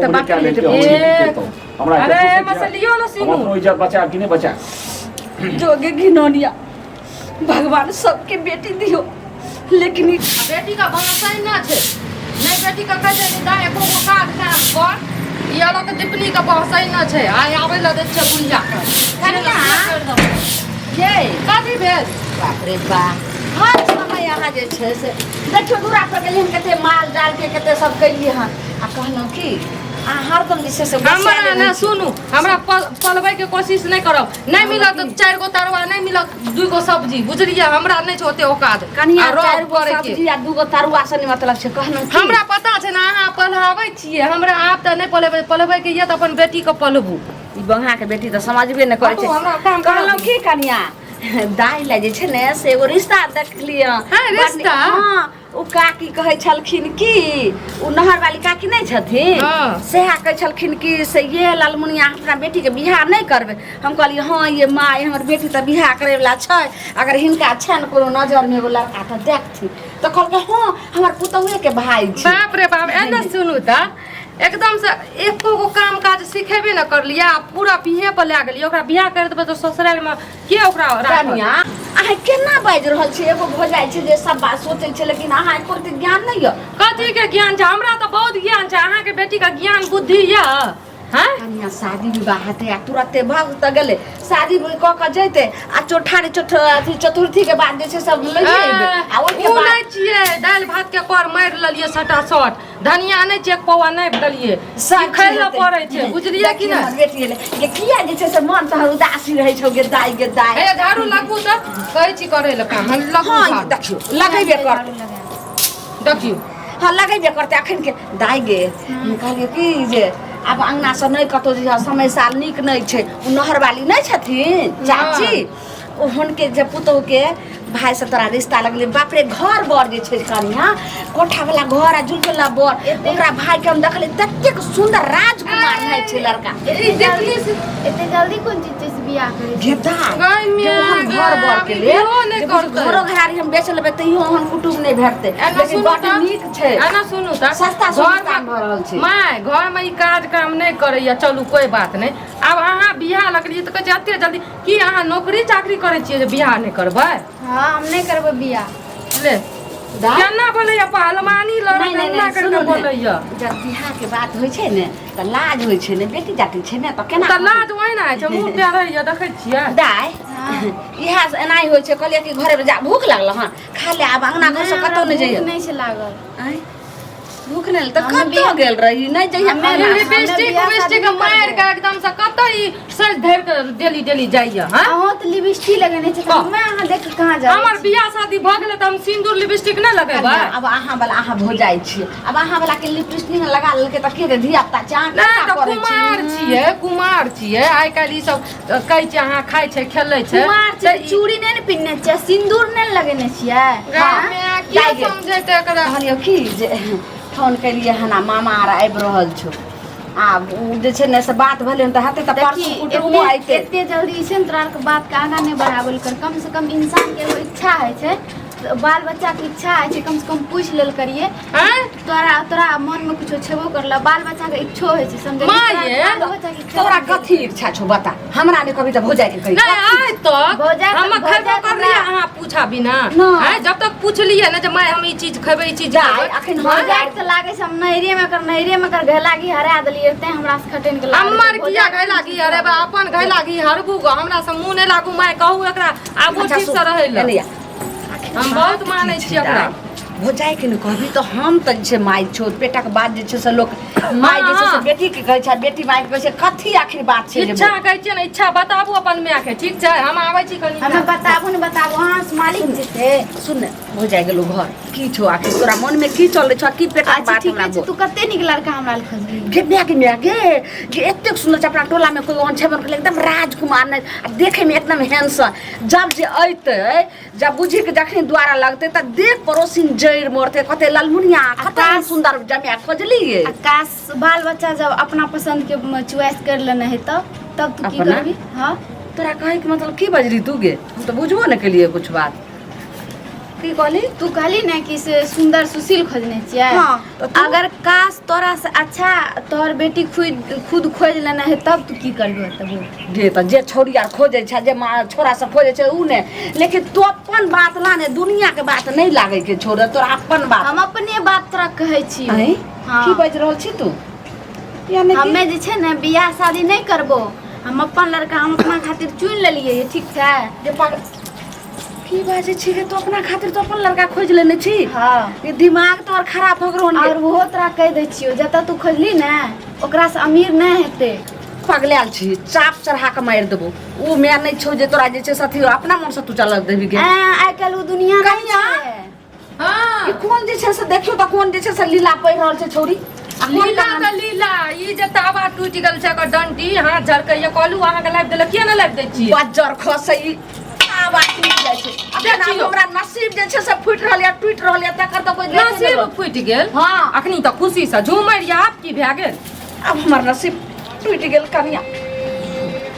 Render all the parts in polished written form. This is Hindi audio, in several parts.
तो बात क्या लेके हमरा अरे मसलियो लो सिनु हमरो इज्जत बचा कि नहीं बचा जोगे घिनौनिया भगवान सबके बेटी दियो लेकिन बेटी का भरोसा ही ना छे नहीं बेटी का कह दे दा एको को काट काट कर ये लोग दिपनी का भरोसा ही ना छे आय आवे ल दे छे गुंजा कर ये काफी भेस बाप रे बाप हर समय यहाँ जे छे से देखियो दूरा पर गेली हम कते माल डाल के कते सब कैलिए हन आ कहलौ कि हरदम जे से हमरा ना सुनु हमरा पलबै के कोशिश नहीं करब नहीं मिलत 4 गो तरुआ नहीं मिलत 2 गो सब्जी बुझलिए हमरा नहीं होते औकात कनिया 4 गो सब्जी आ 2 गो तरुआ से मतलब से कहलौ हमरा पता छे ना अहाँ पढ़ाबै छिए हमरा आप त नहीं पलबै के ये त अपन बेटी के पलबू ई बंगा के बेटी त समझबे न करे छे हमरा काम कहलौ की कनिया दाई ले जे छे ने से एगो रिश्ता देख लिया हां रिश्ता हां ओ काकी कहे छलखिन कि उ नहर वाली काकी नहीं छथिन से कहे छलखिन कि से ये लालमुनिया अपना बेटी के बियाह नहीं करबे हम कहलिए हां ये माँ हमर बेटी त बियाह करे वाला छै अगर हिनका छन कोनो नजर में एगो लड़का त देखथि त कहलके हां हमर पुतौए के भाई छै बाप रे बाप एना सुनु त एकदम से एको गो काम काज सिखेबे न कर लिया पूरा बिहे पर ला गेलिए ओकरा बियाह कर देबे त ससुराल में के ओकरा रानिया अहाँ केना बाज रहल छी एगो भ जाय छै जे सब बात सोचै छै लेकिन अहाँ एको रति ज्ञान नहीं य कथि के ज्ञान छै हमरा त बहुत ज्ञान छै अहाँ के बेटी का ज्ञान बुद्धि य हां कनिया शादी विवाह हेते आ तुरंते भाग त गेले शादी क के जैते आ चौठारी चतुर्थी के बाद जे छै सब ले जेबे आ ओइ के बाद नहीं छिए दाल भात के कर मार ललिए सटा सट धनिया नहीं चेक पवा नहीं दलिए सिखै ल पड़ै छै बुझलिए कि ना बेटी ले किया जे छै से मन त उदासी रहै छौ गे दाई ए झाड़ू लगू त कहै छी करे ल काम हम लगू हां देखियो लगैबे कर देखियो हां लगैबे करते अखन के दाई गे हम कहलिए कि जे अब अंगना से नहीं कतो जे समय साल निक नहीं छै उ नहर वाली नहीं छथिन चाची ओ हुनके जे पुतौ के भाई से तोरा रिश्ता लगले बाप रे घर बर जे छै कनिया कोठा वाला घर आ जुलगला बर ओकरा भाई के हम देखले ततेक सुंदर राजकुमार है छै लड़का इतने जल्दी कौन चीज से बियाह करे गेदा गाय में हम घर बर के ले नहीं करते घरो घरारी हम बेच लेबे तइयो हम कुटुम नहीं भेटते लेकिन बड नीक छै एना सुनु त सस्ता सुविधा भ रहल छै माय घर में ई काज काम नहीं करैया चलू कोई बात नहीं अब अहाँ बियाह लगलिए त कहै जते जल्दी की अहाँ नौकरी चाकरी करे छिए जे बियाह नहीं करबै हां हम नहीं करबै बियाह ले केना बोलैया पहलवानी लड़का करके बोलैया जब बियाह के बात होय छै ने त लाज होय छै ने बेटी जाति छै ने त केना त लाज ओहिना छै मुंह पे रहैया देखै छियै दाय इहा से एनाई होय छै कहलिए कि घरे में जा भूख लागल हन खा ले आब अंगना घर से कतौ नहीं जइए नहीं से लागल आय भूख नहीं त कतौ गेल रही नहीं जइए लिपस्टिक मार के एकदम से कतौ ई सज धर के डेली जाइया हां अहो त लिपस्टिक लगेने छै त मैं अहाँ देख कहां जा हमर बियाह शादी भ गेलै त हम सिंदूर लिपस्टिक नहीं लगेबै अब अहाँ वाला अहाँ भ जाय छी अब अहाँ वाला के लिपस्टिक लगा लेके त के धिया पुता चाह नहीं त कुमार छिए आइ काल्हि ई सब कहै छै अहाँ खाइ छै खेलै छै कुमार छै चूड़ी नहीं न पिन्ने छै सिंदूर नहीं लगेने छियै हां की समझै त एकरा कहलियो की जे फोन केलिए हना मामा आर आबि रहल छौ आब उ जे छै ने से बात भेलै त हाथे त परसू कुटुम आइते एते जल्दी से तोरा के बात के आगा नहीं बढ़ावल कर कम से कम इंसान के एगो इच्छा है छै बाल बच्चा के इच्छा है छै कम से कम पूछ लेल करिए हैं तोरा मन में कुछो छेबो करला बाल बच्चा के इच्छो है छै समझे माये तोरा कथी इच्छा छौ बता हमरा ने कभी त भौजाई के कहि नहीं आइ तो हम खैबो करलिए अहाँ पूछा बिना हैं जब तक पूछलिए ना जे मैं हम ई चीज खैबै ई चीज जाय अखन भौजाई त लागे छै हम नैरे में कर घैला की हरा देलिए ते हमरा से खटेन के लागे हमर किया घैला की अरे बा अपन घैला की हरबू गो हमरा से मुंह नहीं लागू मैं कहू एकरा आबू ठीक से रहै ले हम बहुत मानै छी एकरा भौजाई के न कहबी तो हम त जे माय छौ बेटा के बात जे छै से लोक माय जे छै से बेटी के कहै छै बेटी माय के कहै छै कथी आखिर बात छै इच्छा कहै छै ने इच्छा बताबू अपन माय के ठीक छै हम आबै छी कनी हमें बताबू हां मालिक जे थे सुन भौजाई गेलो घर की छौ आखिर तोरा मन में की चलै छौ की पेटा के बात हमरा तू कते निक लड़का हमरा खोजली गे म्या गे जे एतेक सुंदर छै अपना टोला में कोई ओहन छेबन करले एकदम राजकुमार ने देखे में एकदम हैंडसम जब जे अइते जब बुझी के जखनी द्वारा लगते त देख पड़ोसिन जैर मोरते कते लालमुनिया कते सुंदर जमिया खोजलिए आकाश बाल बच्चा जब अपना पसंद के चॉइस कर लेना है तब तू की करबी हां तोरा कहे के मतलब की बजरी तू गे हम तो बुझबो न केलिए कुछ बात की कहली तू कहली ना कि से सुंदर सुशील खोजने छियै। हाँ, तो तू- अगर काश तोरा से अच्छा तोहर बेटी खुद खोज लेना है तब तू की करबो तब। जे त जे छोरी आर खोजे छै जे माँ छोरा सब खोजे छै उ ने, लेकिन तू अपन बात ला ने, दुनिया के बात नहीं लागे के छोड़, तोरा अपन बात। हम अपने बात तोरा कहै छी। हैं हाँ। की बाज रहल छी तू? यानी कि हमे जे छै ने बियाह शादी नहीं करबो, हम अपन लड़का हम अपना खातिर चुन लेलिए, ठीक छै। जे पागल की बाजे छी के तू अपना खातिर तो अपन लड़का खोज लेने छी। हाँ। ये दिमाग तोर खराब हो गेलो और वो तोरा कह दै छियो जतऽ तू खोजली ने ओकरा से अमीर नहीं हेते। पगलाल छी, चाप चढ़ा के मार देबो। उ मैं नहीं छौ जे तोरा जे छै साथी अपना मन से तू चल देबी के। आइ काल्हि उ दुनिया नहीं कहिया? छै। हाँ ई कोन जे छै से देखियो त कोन जे छै से लीला पढ़ रहल छै छौरी। आ कोन लीला कहानी? त लीला ई जे तावा टूटि गेल छै एकर डंटी हाथ झरकैया कहलू अहाँ के लाइव देले किया न लाइव दै छियै। बज्जर खसई आवाज टूट जाइ छै। अब जेना देखियौ। हमरा नसीब जे छै से फुटि रहल या टूटि रहल या तकर त कोई देखे नहि नसीब रहल। फुटि गेल। हाँ। अखनी त खुशी से झूमर या आप की भए गेल। अब हमर नसीब टूटि गेल कनिया।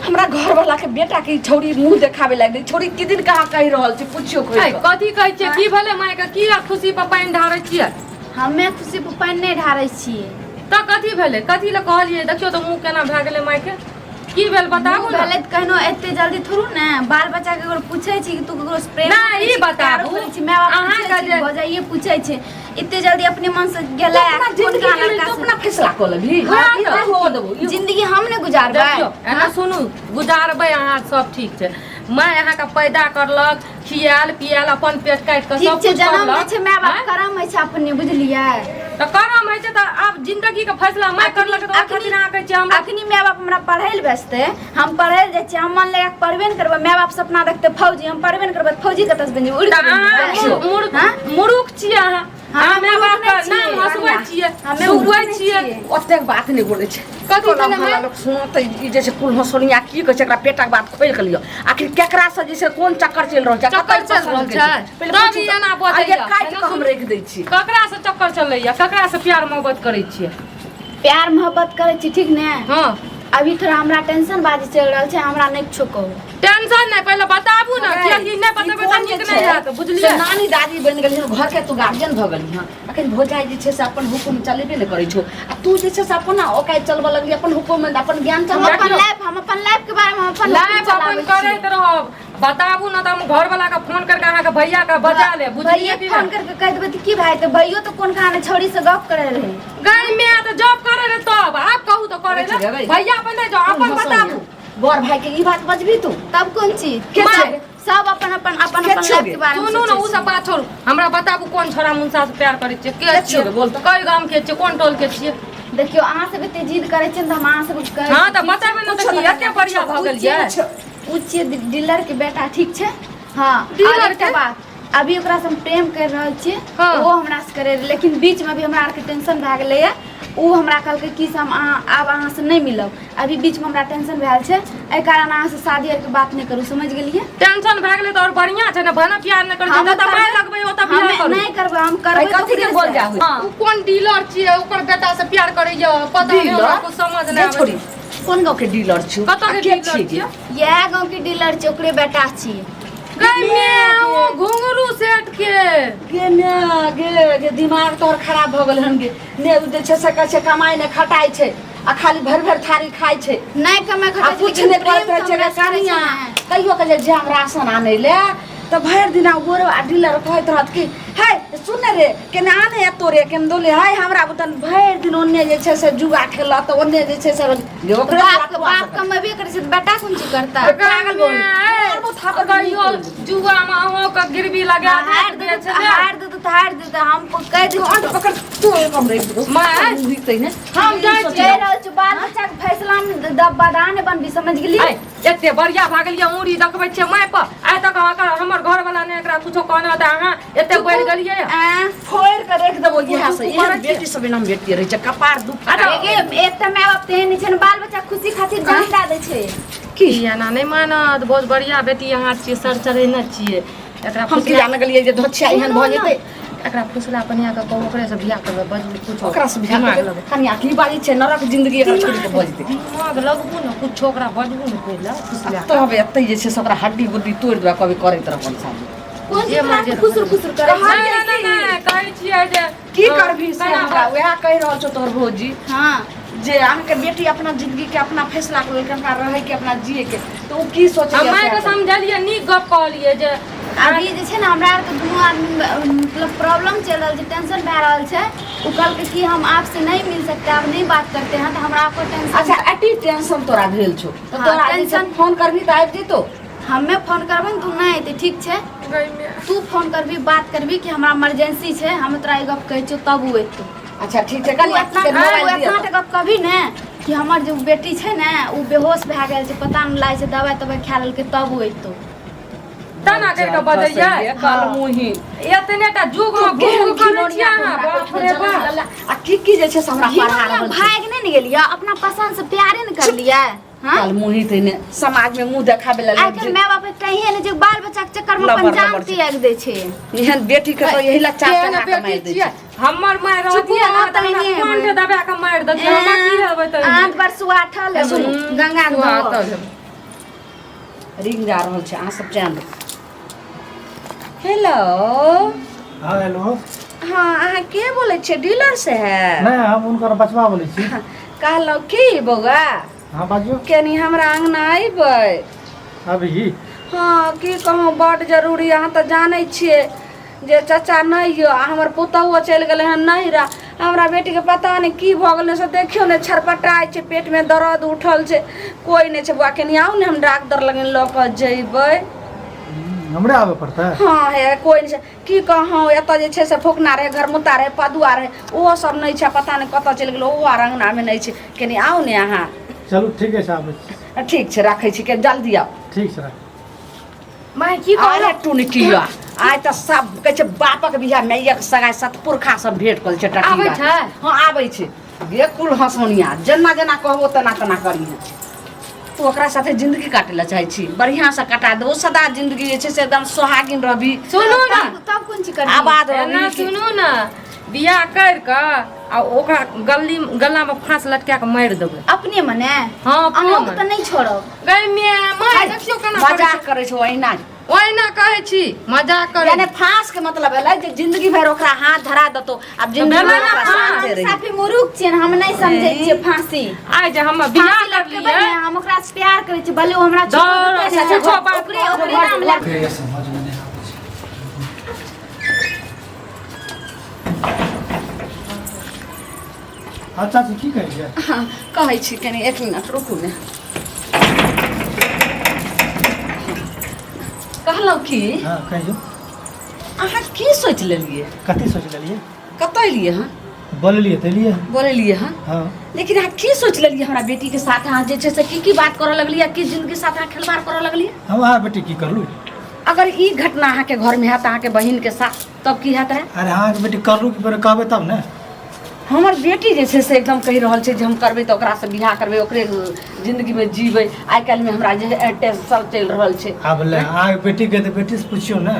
हमरा घर वाला के बेटा के छौरी मुंह देखावे लागली। छौरी के दिन कहाँ कहि रहल छी पूछियो ऐ कोई। कथी कहै छियै की भेले माय के की खुशी पर पानि ढारै छियै हमे खुशी पर पानि नहीं ढारै छियै। त कथी भेले कथी ल कहलियै देखियो त मुंह केना भए गेलै माय के की भेल बताबू ना। भेलै त कहनो एते जल्दी थोड़ू ने बाल बच्चा के अगर पूछे छी कि तू ककरो से प्रेम नहीं, करै ई छी, बताबू। प्यार करै छी, माय बाप अहाँ पूछै का छी, जे- भौजाइये पूछै छै इते जल्दी अपने मन से गेलै अपना जिंदगी कोन के लेल लड़का तो से- अपना फैसला कर लेबी। हाँ, ई तो- नहीं हो देबो। ई- जिंदगी हम ने गुजारबै। देखियो एना सुनू गुजारबै अहाँ सब ठीक छै। माय अहाँ के पैदा करलक खियाल पियाल अपन पेट काटि के ठीक सब छै कुछ जन्म करलक दै छै माय बाप हैं? करम होइ छै अपने बुझलियै। त करम होइ छै त आब जिंदगी के फैसला माय करलक त अखनी अहाँ कहै छियै हमरा अखनी माय बाप हमरा पढ़ै लए बेचते हम पढ़ै लए जाइ छियै हम मन लगा के पढ़बे नहीं करबै। माय बाप सपना देखते फौजी हम पढ़बे नहीं करबै त फौजी कतऽ से बनि जेबै उड़ि त के बनि अहाँ जेबै। हाँ? मुरुख छियै अहाँ अहाँ माय बाप के मुरुख नाम नहि हंसबै छियै। छियै हमे सुगबै मुरुख छियै नहि ओतेक बात नहीं बोले छै। कथी टोला भेलै मोहल्ला माय? लोग सुनत ई जे छै कुल हंसोनिया की कहै छै एकरा पेटक बात खोल के लियो। आखिर केकरा से जे छै कोन चक्कर चल रहल छै चक्कर कतऽ चलि पसंद रहल के छै? पहिले तब पूछू ई तऽ। एना आ बजैया। ये काटि एना के हम सुन- रख दै छी। ककरा से चक्कर चलैया ककरा से प्यार मोहब्बत करै छियै। प्यार मोहब्बत करै छी ठीक ने। हाँ अभी थोड़ा हमरा टेंशन बाजी चल रहल छै हमरा नहीं कुछो कहू। टेंशन नहीं पहले बताबू ना किया कि नहीं ई बतेबै कोन त जे नीक छै, नहीं हैत बुझलियै। से नानी दादी बनि गेली हन, घर के तू गार्जियन भ गेली हन। अखन भोजाई जे छै से अपन हुकुम चलेबे ने करै छौ आ तू जे छै से अपन औकात चलबऽ लगली अपन हुकुम में अपन ज्ञान हम चलबऽ अपन लाइफ के बारे में हम अपन लाइफ अपन करैत रहब बताबू ना त हम घर वाला के फोन करके अहाँ के भैया के बजा ले बुझलियै भैया कि फोन नहीं। करके कह देबै त की भाई त भैयो तो कोन कहां छौड़ी से गप करे रहे। गई में त जॉब करे रे तब आप कहू तो करे अच्छा, ले गई। भैया अपन नहीं जाओ अपन बताबू। बड़ भाई के ई बात बजबी तू तब कौन चीज के माँ, छै? सब अपन अपन अपन के अपन छै? लाइफ के बारे में सुनू ना उ सोचै सब बात छोड़ू हमरा बताबू कोन छोरा मुंसा से प्यार करै छियै के के छियै छियै? बोल तऽ। कई गांव के छियै कोन टोल के छियै। छी। देखियो अहाँ सब एते जिद करे छियै त हम अहाँ सब कहै हां त छी, बताबे ना त पूछो की ना, एते बढ़िया भ गेल ये। उच्च डीलर के बेटा ठीक छै। हाँ डीलर और एकटा के? बात अभी ओकरा से हम प्रेम कर रहल छियै हाँ। वो हमरा से करे रहे, लेकिन बीच में भी हमरा आर के टेंशन भए गेलै है। उ हमरा कहलकै कि से हम आब अहाँ से नहीं मिलब अभी बीच में हमरा टेंशन भेल छै एहि कारण अहाँ से शादी आर के बात नहीं करू समझ गेलियै। टेंशन भए गेलै त और बढ़िया छै ना भाना प्यार न कर हम जब तक करबै- पाइ लगबै ओत हम बियाह करू। नहीं करबै हम करबै अरे कथी के बोल जाहु? हां उ कोन डीलर छियै ओकर बेटा से प्यार करैया पता नहीं डीलर? हमरा कुछ समझ जे नहीं आबै छोड़ी कोन गाँव के डीलर छौ? कतऽ के आ के डीलर छियै छियै? गे? यह गांव के डीलर छै ओकरे बेटा छियै। गई में ओ घुंघरू सेट के गे ने गे दिमाग तोहर खराब भ गेल हन गे ने उ जे छै से कहै छै कमाई ने खटाई छै आ खाली भर भर थारी खाई छै नहीं कमे आ खटा कुछ ने करत रहै छै गे कनिया कहियो के जे जाम राशन आनै ले त भर दिना गोरो आ डीलर कहैत रहत कि हे सुन रे केने आने एतो रे केने दोले हाय हमरा बुतन भर दिन ओन्ने जे छै से जुआ खेलत त ओन्ने जे छै से गे ओकरे बाप कमेबे करे छै त बेटा कोन चीज करता पागल बोल मारबो थापर कहियो जुआ में अहों के गिरवी लगा हार दे दे छै हार दे तो हार दे हम कह दे अंट पकड़ तू कम रे माय? हुइतै ने हम जाइ कह छियै रहल छी बाल बच्चा के फैसला में बदाने बनबी समझ गेली। ऐ एते बढ़िया भागलिए उरी देखबै छियै माय पर आइ तक हमर घर वाला ने एकरा कुछो कहना त अहाँ एते बढ़ गेलिए फोड़ के रख देबो इहा से तू करै एहन बेटी सब नाम बेटी रहे छै कपार दुख एक त माय बाप तेहन छै ने बाल बच्चा खुशी खातिर जान दे दै छै। की एना नहीं मानत बहुत बढ़िया बेटी अहाँ छियै सर चढ़ेने छियै एकरा हम की जान गेलिए जे धोछिया एहन भ जेतै एकरा फुसला पनिया के कहू ओकरे से बियाह करबै बजू कुछो ओकरा से बियाह दिमाग करबै लगै कनिया की बारी छै नरक जिंदगी एकर छोड़ी के भ जेतै दिमाग लगबू न कुछो ओकरा बजबू न पहिले फुसला तो हबे एतै जे छै से ओकरा हड्डी गुड्डी तोड़ देबा कभी करैत रह अपन साथ कोन जे चीज मर्जी खुसुर खुसुर करे कहाँ छै? नहीं कहै छियै जे की करबी से केना हमरा वएह कहि रहल छौ तोहर भौजी हाँ जे अहाँके बेटी अपना जिंदगी के अपना फैसला कर लेलकै हमरा रहे के अपना जिए के तो उ की सोचे हम माय के समझलिए नीक गप कहलिए जे अभी जे छै ने हमरा आर के दुनू आदमी मतलब प्रॉब्लम चल रहल छै, टेंशन भए रहल छै। उ कल के कि हम आपसे नहीं मिल सकते, आप नहीं बात करते हैं, तो हमरा आपको टेंशन। अच्छा एटी टेंशन तोरा भेल छौ तो हाँ, तोरा टेंशन। टेंशन फोन करबी त आबि जेतो। हमें फोन करबे तू नहीं अयते ठीक छै, तू फोन करबी बात करबी कि हमरा इमरजेंसी छै, हम तोरा ई गप कहै छियौ तब उ अयतौ। अच्छा ठीक छै तू कनी एतना के मोबाइल दिया एतना गप कहबी ने कि हमर जो बेटी छै ने उ बेहोश भए गेल छै, पता नहीं लागे छै दवाई तवाई खा लेलकै तब उ अयतौ। तना कह के बजैया काल मुही एतने टा जुग में भूख करै छियै अहाँ बाप रे बाप। आ की जे छै से हमरा पढ़ा रहल छै भाग नहीं गेलियै, अपना पसंद से प्यारे न कर लिया। हाँ काल मुही तने समाज में मुंह देखाबे ला आखिर माय बाप कहिए ने जे बाल बच्चा के चक्कर में अपन जान त्याग दे छै। एहन बेटी के तो यही ला चार केहन टका कमाई बेटी दै छियै छै। हमर माय चुप रहतियै हो, ना त तनी हमरा नहीं कोन के दबा के मार दे हमरा की हेबै त 8 वर्ष सुआठा ले गंगा धो रिंग जा रहल छै अहाँ सब जान। हेलो हाँ हेलो। हाँ अहाँ के बोले छियै डीलर से है? नहीं हम उनकर बचवा बोले छी। कहलौ की बौआ हाँ बाजियो। केनी हमरा अंगना अइबै? अभी हाँ की कहूँ बड जरूरी अहाँ तऽ जानै छियै जे चाचा नहीं यो आ हमर पुतहुओ चलि गेलै हन नहिरा। हमरा बेटी के पता नहीं की भऽ गेलै से देखियो ने छरपटाइ छै, पेट में दर्द उठल छै, कोई नहीं छै। बुआ केनी आउ ने हम डॉक्टर लग लऽ कऽ जइबै। हमरे आवे पड़ता है। हाँ है कोई नहीं छै की कहूँ एतऽ जे छै से फुकना रहे घरमुता रहे पदुआ रहे ओहो सब नहीं छै, पता नहीं कतऽ चलि गेलै ओहो आर अंगना में नहीं छै। केनी आउ ने अहाँ। चलू ठीक है साहब। ठीक छै राखै छी के जल्दी आउ। ठीक छै। माय की अरे टुनकिया आइ तऽ सब कहै छै बापक बियाह मैयक सगाइ सतपुरखा सब भेट कल छै टटिया। आबै छै? हाँ आबै छै। गे कुल हंसोनिया जेना जेना कहबो तेना तेना करी। तू ओकरा साथे जिंदगी काटे ला चाहै छी, बढ़िया से कटा दो सदा जिंदगी जे छै से एकदम सोहागिन रहबी। सुनू ना तब कोन चीज कर आबाद एना रहबी। सुनू ना बियाह कर के आ ओकरा गला में फांस लटका के मार देबै अपने मने। हाँ अपने अहाँ मन तो नहीं छोड़ब। गई में माय देखियो केना मजाक करै छौ ओहिना। ओहिना कहै छी मजाक करे यानी फांस के मतलब है जे जिंदगी भर ओकरा हाथ धरा देतो अब जिंदगी भर ओकरा साथे रही। साफी मुरुक छियन, हम नहीं समझै छियै फांसी। आइ जे हम बियाह फांसी कर लटकेबै लिए ने, हम ओकरा से प्यार करै छी, भले ओ हमरा दौड़ छोड़ दे से छुछो बात ओकरे ओकरे नाम ले। ये समझ में नहीं आवे छै। अच्छा जी की कहै छै? हाँ कहै छी कनी एक मिनट रुकू ने। कहलौ की हाँ कहियो। अहाँ की सोच लेलिए? कथी सोच लेलिए? कतऽ एलिए हँ? बोललिए त लिए। बोललिए हँ हाँ लेकिन अहाँ की सोच लेलिए हमरा बेटी के साथ अहाँ जे छै से की बात करऽ लगलिए, की जिंदगी के साथ अहाँ खिलवाड़ करऽ लगलिए? हम अहाँ बेटी की करलू? अगर ई घटना अहाँ के घर में हैत अहाँ के बहिन के साथ तब की हैत? अरे अहाँ के बेटी करलू कि पहले कहबे तब ने। हमर बेटी जे छै से एकदम कहि रहल छै जे हम करबै तऽ ओकरा से बियाह करबै, ओकरे जिंदगी में जीबै। आइ काल्हि में हमरा जे टेंशन चलि रहल छै। अब ले अहाँ के बेटी के त बेटी से पूछियो ने।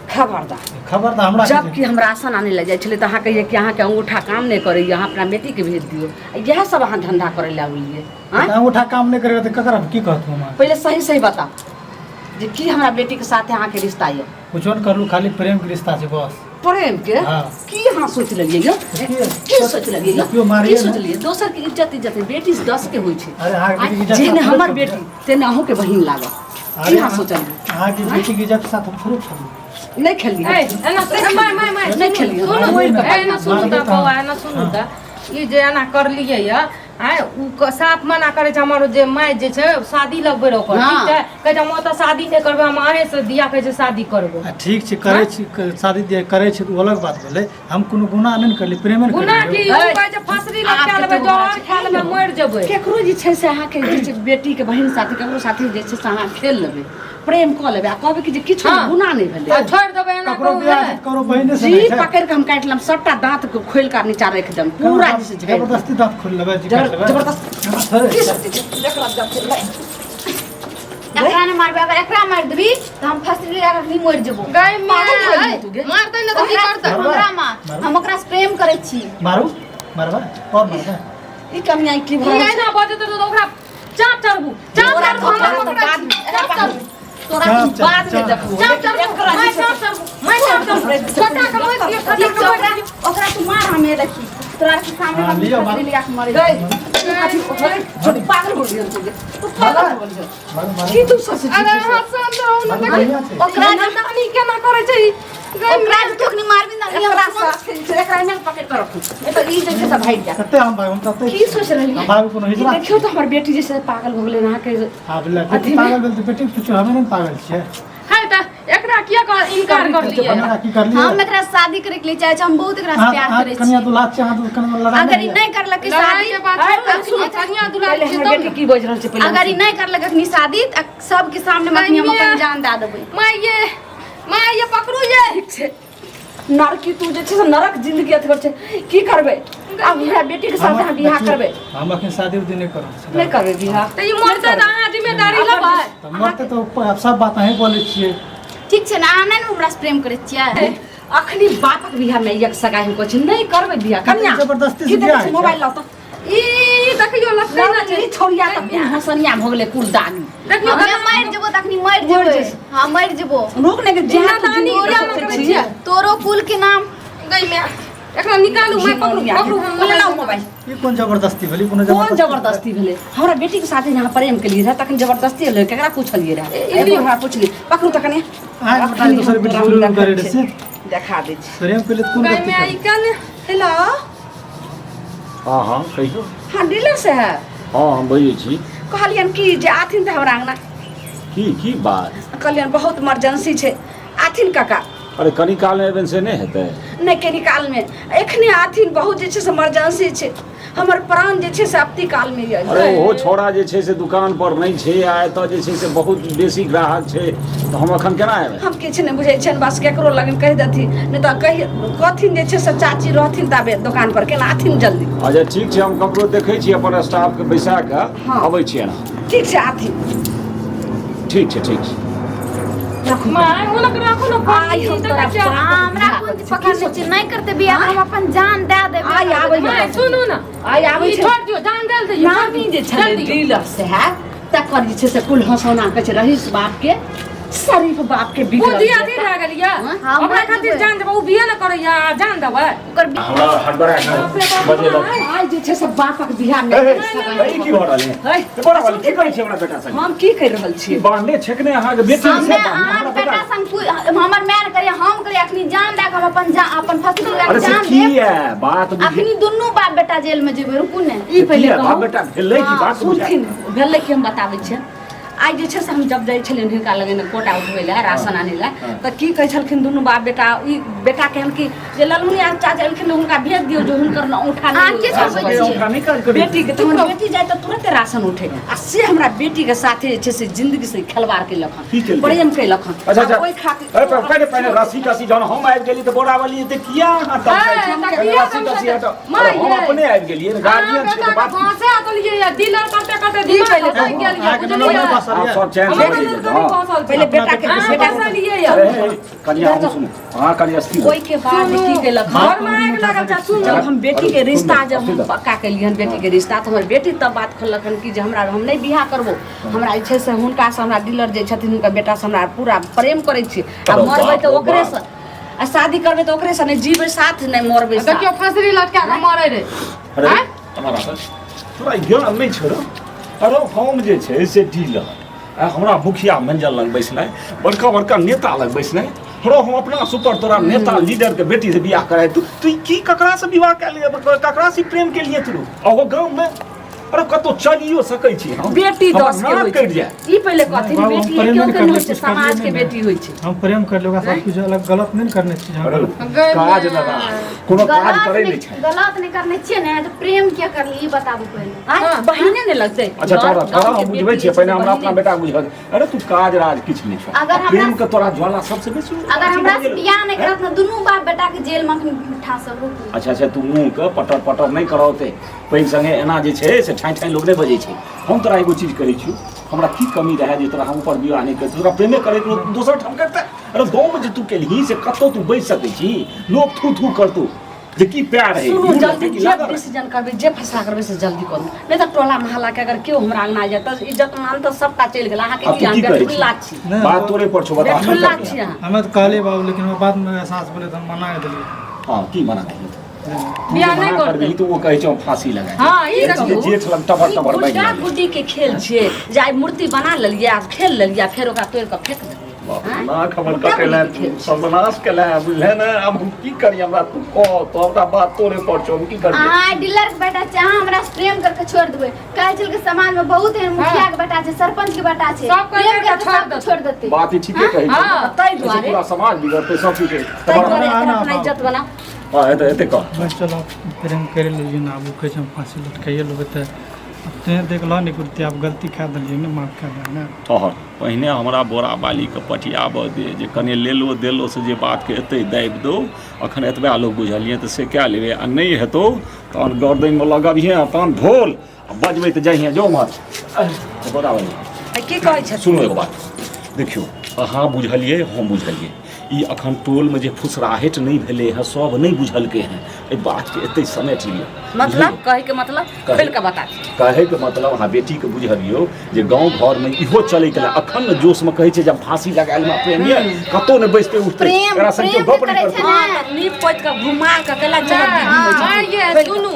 खबरदार खबर त हमरा जब कि हम राशन आने लग जाइ छलै तऽ अहाँ कहिए कि अहाँके अंगूठा काम नहीं करैए, अहाँ अपना बेटी के भेज दियौ। इएह सब अहाँ धंधा करे लए आबलिए। अंगूठा काम नहीं करेगा तो ककरा की कहत हम? पहले सही सही बता जे की हमरा बेटी के साथ अहाँ के रिश्ता ये? कुछ न करलू, खाली प्रेम के रिश्ता छै बस। प्रेम के हाँ। की अहाँ सोच लेलिए यो? की सोच लेलिए यो? क्यों मारिए की ना? सोच लेलिए? दोसर के इज्जत जेठी से 10 के होइ छै। अरे अहाँ के बेटी के इज्जत जेहने साथ हमर थोड़े बेटी छोड़बै। तेने अहूँ के बहिन लागत। की अरे अहाँ सोचलिए? अहाँ के बेटी के इज्जत साथ हम थोड़े छोड़ू। नहीं खेलिए ए एना माय नहीं खेलिए सुनू एना सुनू मार त देता। बौआ एना सुनू त ई जे एना करलिए य आइ उ साफ मना करे छै हमर जे माय जे छै शादी लगबै रो ओकर ठीक छै कहै छै हम ओतऽ शादी नहि करबै, हम अहे से दिया कहै छै शादी करबै। ठीक छै करै छी शादी दिया करै छी तऽ अलग बात भेलै। हम कोनो गुनाह नहीं करली, प्रेम ने गुना की करली। उ कहै छै फसरी लटका लेबै जहर खा लेबै मरि जेबै। केकरो जे छै से अहाँ के जे छै बेटी के बहिन साथे केकरो साथे जे छै से अहाँ खेल लेबै, प्रेम कऽ लेबै आ कहबै कि जे किछु हाँ। गुनाह नहीं भेलै। आ छोड़ि देबै एना ककरो कहू बियाह है। करो बहिने से जी नहीं छै। पकड़ के हम काटि लेम, सबटा दांत के खोल के नीचा राखि देम, पूरा जैसे झड़ि देम। जबरदस्ती दांत खोल लेबै जी काट लेबै। जबरदस्त अरे, की सोचै छै? देखला जब छै ले। एकरा ने मारबे, अगर एकरा मार देबी तो हम फसरी लगा के मर जेबो। गई पागल भऽ गेली तू गे। मारतै न त की करतै? हमरा मार, हम ओकरा से प्रेम करै छी। मारू मारबा और मारबा। ई कमियां की ई भऽ एना बजत त ओकरा चाप चढ़बू चाप चढ़बू बाद हम में ओकरा बाद में चाप चढ़बू तोरा चाप, की बाद में चाप, देखबो चाप, चाप, एकरा मैं जैसे- चाप, चाप, मैं चाप, चाप, छोटा का मोच दियो, छोटा ठीक का छै, मोच ओकरा दियो। ओकरा तू मार हमे देखी तोरा के सामने हाँ, हम लियो, खतरी मार। लिया के मरे गई अथी छोटी पागल हो गई तू पागल हो गई की तू सस अरे हाथ से अंदर हो ना बढ़िया छै। ओकरा नानी केना करे छै ओकरा जे तोकनी मारबी ना एकरा साथ एकरा में पकड़ कर रखू नहीं तो ई जैसे सब भाग जा कते हम भाग हम कते की सोच रही हम भाग कोनो हिजरा देखियो तो हमर बेटी जैसे पागल हो गेलै ना के हां बोले बेटी पागल भेल त बेटी कुछ हमें नहीं पागल छियै है त एकरा किया कर इनकार कर लिए हमरा की कर लिए हम एकरा शादी करे के लिए चाहे छी हम बहुत एकरा से प्यार करे कन्या छी दुल्हा छै हां तो कन्या लड़ा अगर ई नहीं करलक लड़ाई शादी के बात सुन कन्या दुलारी पहले छै हमर बेटी तब की बोझ रहल छै पहले अगर ई नहीं करलक अखनी शादी त सबके सामने मखनी हम अपन जान दे देबै मैं ये पकड़ू ये ठीक छै नरकी तू जे छै से नरक जिंदगी अथी छै की करबै अब हमरा बेटी के साथ बियाह करबै हम अखन शादी उदी नहीं करब नहीं करबै बियाह त ई मरते त अहाँ जिम्मेदारी लेबै त मरते तो सब बात अहीं बोलै छियै ठीक छै ना अहाँ नहीं हमरा से प्रेम करे छियै अखनी बापक बियाह में एक सगाई को छै नहीं करबै बियाह कन्या जबरदस्ती से की देखै बियाह छै है मोबाइल लाउ त ई देखियो लफड़ा ना छै ई छोड़िया त कुल हसनिया भ गेलै कुल दानी देखियो हमे मर जेबो त अखनी मर जेबै हां मर जेबो लोग ने के जिन्ना जहाँ दानी तू ओरा जिंदगी में सोचै करै छियै। छियै तोरो कुल के नाम गई मैं एकरा निकालू मैं पकड़ू पकड़ू हम पकड़ू लाउ मोबाइल ई कोन जबरदस्ती भेलै कोनो कौन जबरदस्ती भेलै हमरा बेटी के साथ यहाँ प्रेम के लिए रहा तखन जबरदस्ती भेलै केकरा पूछलिए रहा इली- हमरा पूछली पकड़ू त कने आइ बताइ दोसर बेटी बोलू करे रे से देखा दै छी प्रेम के लिए कोन गई गलती मैं करी? ई कन हेलो हाँ हाँ कहियो हाँ डीलर से है हाँ हम बजै छी कहलियन कि जे आथिन त हमरा अंगना की बात कहलियन बहुत इमरजेंसी छै आथिन काका अरे कनी काल में एबन से नहीं हेतै नहीं के निकाल में एखने आथिन बहुत जे छै से इमरजेंसी छै हमर प्राण जे छै से अपती काल में ये अरे ओहो छोड़ा जे छै से दुकान पर नहीं छै आ एतऽ जे छै से बहुत बेसी ग्राहक छै तो हम अखन केना एबै हम किछु नहीं बुझै छियनि बस केकरो लगन कहि देथिन नहीं तो कहि कथिन जे छै से चाची रहथिन ताबे दुकान पर केना आथिन जल्दी अच्छा ठीक छै हम ककरो देखै छी अपन स्टाफ के बैसा के हाँ। अबै छियै ना ठीक छै आथिन ठीक छै रखू मैं उनक राखो ना आई हम तोरा हमरा कोन पकड़ छै नहीं करते बियाह हम अपन जान दे देबै आई आबै मैं सुनू ना आई आबै ई छै छोड़ दियो जान दे दे नानी जे छलै डीलर से है तकर जे छै से कुल हंसौना के छै रहीस बाप के शरीफ बाप के वो बिगड़ल दिया छै। दी रह गेलिया हाँ, हमरा मैं खातिर देबै। जान देबो उ बिया ना करैया जान देबै ओकर हमरा हड़बड़ा के बजे लग आई जे छै से बापक बियाह में ई की भ रहल है है बड़ा वाली की करै छै हमरा बेटा संग हम की कहि रहल छियै बांधे छेकने अहाँ के बेटी हमे से अहाँ बेटा संग हमर मैन करिया हम करिया अखनी जान दे के हम अपन फसली लगा अरे के से जान की दे है बात बुझे अखनी दुनू बाप बेटा जेल में जेबै रुकू ने ई पहिले बाप कहू बेटा भेलै की बात बुझे सुनथिन भेलै कि हम बताबै छियै आइ जे छै से हम जब जाइ छलियनि हिनका लगन कोटा उठबै लए राशन आनै लए तऽ की कहै छलखिन दुनू बाप बेटा ई बेटा कहन कि जे ललमुनी चाचा एलखिन हुनका भेज दियौ जो हुनकर न औंठा अहाँ नहि के समझै छियै? बेटी के तो बेटी जाए तो तुरंत राशन उठे आ से हमरा बेटी के साथे जे छै से जिंदगी से खिलवाड़ के की लखन केलकै? प्रेम के लखन अच्छा अच्छा ओइ खातिर अरे पहले पहले रस्सी टसी जहन हम आबि गेली तऽ बोरा वाली ते किया अहाँ तब है, कहै छी? तऽ पहले किया रस्सी तब टसी से- हटो माँ अरे हम ये- अपने आबि गेलियै ने गार्जियन छै तऽ बात की? भाषा अतलिए या डीलर करते करते ई दिमाग पहिले लग कहू, गेल अहाँके नम्बर बुझलिए बस आप सब चैन से बैठ जाइए, हाँ। पहिले बेटा के बेटा पैसा लिए या अरे हे, कनिया हम सुनो हाँ कनिया स्थिर हो। ओइ के बाद की केलक घर में आग लगा जा सुन जब हम बेटी के अरे, रिश्ता सुन, जब हम सुन। पक्का केलियन बेटी के रिश्ता तो हमर बेटी तब बात खोलखन कि जे हमरा हम नहीं बियाह करबो हमरा जे छै से हुनका से हमरा डीलर जे छथिन हुनका बेटा से हमरा पूरा प्रेम करै छी आ अरे मरबै बाप तो रे ओकरे बाप। से आ शादी करबै तो ओकरे से नहीं जीबै साथ नहीं मरबै साथ देखियो फसरी लटका के मारे रे अरे हैं? हमारा सर तोरा ज्ञान नहीं छोड़ो अरे हम जे छै से डीलर आ हमरा मुखिया मंजल लग बैसनाइ बड़का बड़का नेता लग बैसनाइ हरो हम अपना सुपर तोरा नेता लीडर के बेटी से बियाह कराए तू की ककरा से विवाह के लिए ककरा से प्रेम के लिए तू अहो गांव में अरे कतो चलियो सकै छी हम बेटी हमर 10 के नाक होइ कटि छै जाए ई पहिले कहथिन बाबू, हम बेटी प्रेम क्यों नहीं के करने होइ छै कुछ समाज करिए के नहीं। बेटी होइ छै हम प्रेम कर लोग सब कुछ अलग गलत नहीं करने चाहिए अरे गए काज मैं। लगा कोनो काज करे नहीं छै गलत नहीं करने छियै ने तो प्रेम क्या कर ली बताबू पहले आ बहिने ने लगतै अच्छा छोड़ा छोड़ा हम बुझबै छियै पहिने हमरा अपना बेटा बुझल अरे तू काज राज किछ नहीं छौ अगर हमरा- प्रेम के तोरा ज्वाला सबसे बेसी अगर हमरा से बियाह नहीं करत ना दुनू बाप बेटा के जेल में उठा सब रुकू अच्छा अच्छा तू मुँह के पटर पटर नहीं करौते पैघ संगे एना जे छै से ठाई ठाई लोग नहीं बजै छै हम तोरा एगो चीज करै छियौ हमरा की कमी रहे जे तोरा हम ऊपर बियाह नहीं करते तोरा प्रेमे करे के दोसर ठाम करते अरे गाँव में जे तू केलही से कतौ तू बैस सकै छी लोग थू थू करतौ जे की प्यार है सुनू मुँह जल्दी लगे कि जे लागल है। डिसीजन करबे जे फैसला करबे से जल्दी करू नहीं तो टोला मोहल्ला के अगर केओ हमरा अंगना जाए तो इज्जत मान तो सबटा चलि गेल अहाँ के अब की तू की अहाँ कहै छी? बेठुल्ला छी नहीं, बात तोरे पर छो बता बेठुल्ला छी अहाँ हमें तो कहले बाबू लेकिन वो बाद में एहसास बोले तो हम मना कर दिलिए हां की मना कही बियाह नहीं करते तो वो कहै छौ फांसी लगाए हाँ ई देखू जेठ लग टबर टबर गुड्डा बैठ गुड्डी के खेल छियै जे आइ मूर्ति बना लेलियै आ खेल लेलियै फेर ओकरा तोड़ि कऽ फेंक देलियै ना खबर कटेला सर्वनाश केला बुझले ना अब हम की करी हमरा तू कह तो हमरा बात तोरे पर छौ हम की करी अहाँ डीलर के बेटा छै अहाँ हमरा से प्रेम करके छोड़ देबै काहे चल के समाज में बहुत एहन मुखिया के बेटा छै सरपंच के बेटा छै सब कोई प्रेम करके करके छोड़ सब देतै। छोड़ देतै बात ही ठीके कही हाँ, ताहि ऐसे दुआरे पूरा समाज बिगड़ते सब चीज ताहि दुआरे ना, एकर ना, अपना ना। इज्जत बना हां एते कह मैं चलो प्रेम करे लीजिए ना अब कहे हम फांसी लटकाइए लोग तो अब तुझे देख लो नहीं कुर्ती आप गलती खा दिलिए ना माफ कर देना तोहर पहिने हमरा बोरा बाली के पटियाबऽ दे जे कने लेलो देलो से जे बात के एते दाबि दो अखन एतबा लोग बुझलिए तऽ से क्या लेबे आ नहीं हेतौ तहन गर्दन में लगबिहे आ तहन ढोल आ बजबै तऽ जइहे जो मत बोरा बाली आ की कहै छै सुनो एगो बात देखियो अहाँ बुझलिए हम बुझलिए ई अखन टोल में जे फुसराहट नहीं भेले है सब नहीं बुझलके हैं ए बात के एते समेट लियो मतलब कहे के मतलब कहे- खोल के बता कहे के मतलब अहाँ बेटी के बुझलियो जे गांव घर में इहो चले के अखन न जोश में कहे छै जब फांसी लगायल में प्रेमिया कतो ने बैसते उठते प्रेम- एकरा संग प्रेम गप करे नहीं छै करते ना। हां तो नीप पोत के घुमा के केला जगह दी हाँ, घुमै ये छै सुनू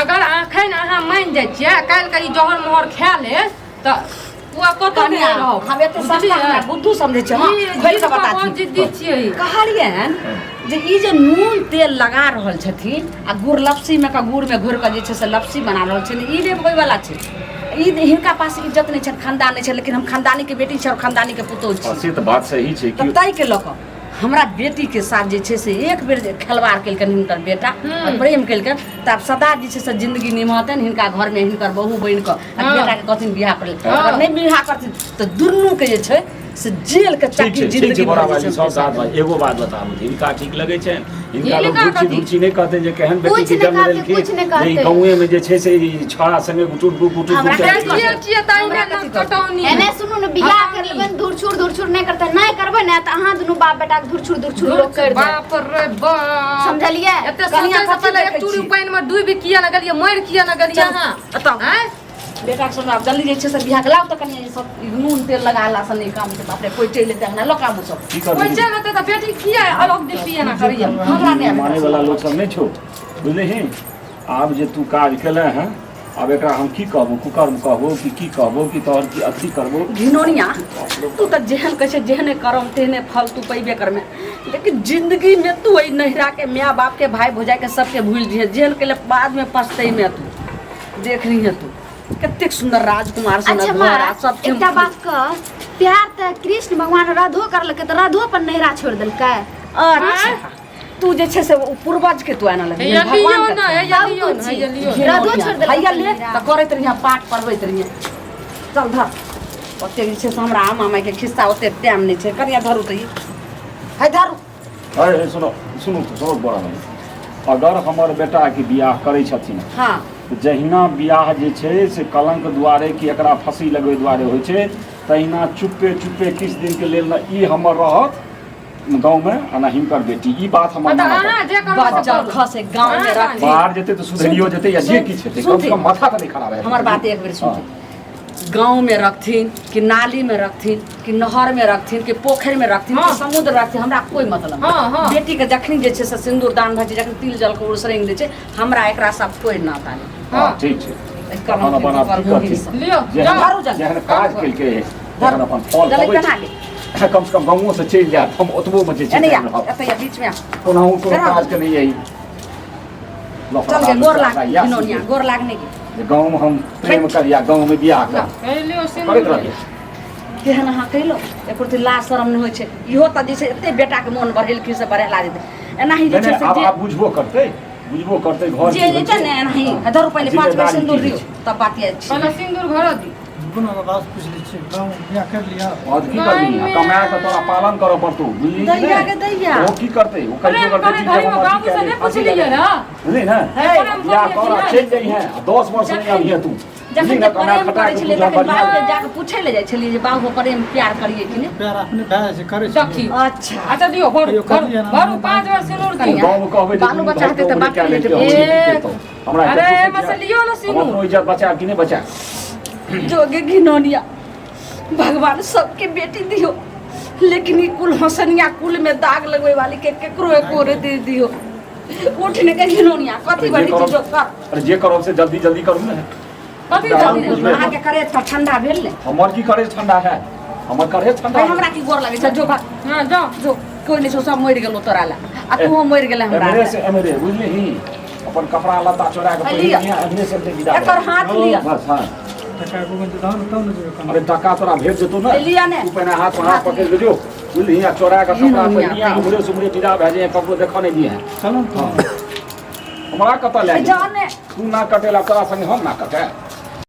अगर अखन अहाँ मान जाइ छियै काल्हि के ई जहर मोहर खा ले तऽ ओ कतौ नहि कन्या रहब हम एते सस्ता हमरा बुद्धू समझै छै हां ई खोल के बता बहुत जिद्दी छियै ई। कहलियन जे ई जे नून तेल लगा रहल छथिन आ गुड़ लपसी में का गुड़ में घोर के जे छै से लपसी बना रहल छै ई लेबै वाला छै ई हिनका पास इज्जत नहीं छै खानदान नहीं छै लेकिन हम खानदानी के बेटी छै और खानदानी के पुतौह छी से तो बात सही छै तब कि ताहि के लऽ कऽ हमरा बेटी के साथ जे छै से एक बेर जे खेलवाड़ केलकन हिनकर बेटा और प्रेम केलकन तब सदा जे छै से जिंदगी निमहतन हिनका घर में हिनकर बहू बनि कऽ आ बेटा के कहथिन बियाह कर ले अगर नहीं बियाह करथिन तऽ दुनू के जे छै से जेल के ठीक चक्की छै ठीक जिंदगी छै बड़ा भर जे बाजी छै सब साथ भाई एगो बात बताबू हिनका ठीक लगे छै हिनका लोग हिनका रुचि कथी? रुचि नहीं कहते जे केहन बेटी कुछ के नहीं जन्म कहते, देलखिन कुछ नहीं जे कहते। ई गाँवे में जे छै से ई छौड़ा संगे गुटुर गुटुर हमरा गुटुर कथी छियै छियै ताहि हमरा में कथी कटौनी एने सुनू ने बियाह कर लेबै धुरछुर नहीं करते नहीं करबै ने तऽ अहाँ दुनू बाप बेटा के धुरछुर लोग कर दे बाप रे बाप समझलिए एते कनिया सोचे से कथी पहले देखै एक चूड़ी छी? पानि में डूबि किया न गेलिए मरि किया न गेलिए अहाँ अतऽ हैं बेटा के सुनब जल्दी जे छै से बियाह के लाउ तऽ कनिया ई सब ई नून तेल लगाला से नहीं काम छै बाप रे कोई चलि एतै अंगना लकाबू सब की कोई करबै चल होते तऽ बेटी किया अलग दिखिए ना करिए हमरा नहीं माने आबै वाला लोग सब नहीं छो बुझले ही आब जे तू काज केले हैं अब एकरा हम की कहबो कुकर्म कहबो कि की कहबो कि तोहर की अथी करबो घिनौनिया तू तऽ जेहन कहै छै जेहने करम तेहने फल तू पैबे करमे लेकिन जिंदगी में तू वही नहिरा के माँ बाप के भाई भौजाई के सबके भूल जिहे जेहन के लिए बाद में पछतै में तू देख रही है तू कतेक सुंदर राजकुमार से अच्छा घर माँ आ सब एकटा बात कह प्यार तऽ कृष्ण भगवान राधो करलकै तऽ राधो पर नैरा छोड़ देलकै अच्छा तू जे छै से ओ पूर्वज के तू आना लगे हैया लियो के ना तू। हैया लियो ना हैया लियो ना। राधो छोड़ देलकै हैया ले नैरा। तऽ करैत रहिए पाठ पढ़बैत रहिए चल धर ओते जे छै से हमरा आमा माई के खिस्सा ओते टाइम नहीं छै करिया धरू तऽ ई है धरू अरे सुनो सुनो तो बहुत बड़ा बात अगर हमर बेटा के बियाह करै छथिन हाँ जहिना बियाह जे छै से कलंक दुआरे कि एकरा फांसी लगबै दुआरे होइ छै तहिना चुपे चुपे किछु दिन के लेल न ई हमर रहत गाँव में आ न हिनकर बेटी ई बात हमर मतलब मानत अहाँ जे करब से बच्चा करू। खसे गांव में हाँ, रख बाहर जेतै तऽ सुधरियो जेतै या जे सुन- किछु हेतै सुन कम से कम माथा तऽ नहि खराब हेतै हमार बात एक बेर सुन गांव में रखथिन कि नाली में रखथिन कि नहर में रखथिन कि पोखर में रखथिन कि हाँ। समुद्र में रखथिन हमरा कोई मतलब हाँ, नहीं। हाँ। बेटी के जखनी जे छै से सिंदूर दान भऽ छै जखन तिल जल के उड़सरेंग दै छै हमरा एकरा सब कोई नाता नहीं हाँ हाँ। ठीक छै एकर अपन अपन मतलब अथी होगी करथिन सब। लियो जेहन धरू जल्दी। जेहन काज केलकै जेहन अपन फल जल्दी पबै बना छै ले कम से कम गाँवो से चलि जायत हम ओतबो में जे छै एने या रहब। एतै या बीच में आ। कोनाहु कोनो बना काज के नहीं यही चल गे गोर लाग किनोनिया गोर लागने के गाँव में हम प्रेम करिया गाँव में बियाह कर है लियो करैत सिंदूर रहिए केहन अहाँ कहिलो एको लाज शरम नहीं होइ छै इहो तऽ जे छै एते बेटा के मोन बढ़ेलखिन से बढ़ेला देतै एनाही जे छै नहीं से आब जे आब बुझबो करतै घर जे जे छै ने एनाही धरू पहिले 5 बेर सिंदूर दियो तब बात ये पहले सिंदूर भर दी कोनो बात पूछ लै छियै गाँव बियाह कर लिया और की करबी कमाए के तोरा पालन करऽ पड़तौ बुझली दैया के दैया वो की करते वो अरे कहियो हमारे करते घर में बाबू से नहीं पूछलिए ना बुझली ना या कर चल जाई है 10 वर्ष नहीं आबिए तू जखन के प्रेम करै छलिए तखन बाबू के जाके पूछे ले जाइ छलिए जे बाबू प्रेम प्यार करिए कि नहीं प्यार अपने भाई से करे देखी अच्छा अच्छा दियो भरू भरू 5 वर्ष सिनूर दिया गांव में कहबे बालू बच्चा के त बात ले हमरा अरे मसलियो लो सिनूर अपनो इज्जत बचा कि नहीं बचा जोगे घिनौनिया भगवान सबके बेटी दियो लेकिन ई कुल हसनिया कुल में दाग लगवे वाली के केकरो एकोरे दे दियो उठने के घिनौनिया कथी बड़ी चीज कर अरे जे करो से जल्दी जल्दी करू ना कथी जल्दी जल्दी में- आगे करे त ठंडा भेल ले हमर की करे ठंडा है हमर करे ठंडा भाई हमरा की गोर लागे छ जो भाग हां जाओ जो कोई नहीं सो सब मर गेलो तोरा ला आ तू मर गेले हमरा एमरे से एमरे बुझली ही अपन कपड़ा लता चोरा के लिया। पहिनिया एमरे से दे विदा एकर हाथ लिया बस हां टका को बंद दान तब न जेबे अरे टका तोरा भेज देतो ना लिया ने तू पहले हाथ हाथ पकड़ के जो बुझली ही चोरा के कपड़ा पहिनिया हमरे सुमरे विदा भेजे कपड़ो देखो नहीं दिए चलो हमरा कत ले जाने तू ना कटेला तोरा संगे हम ना कटे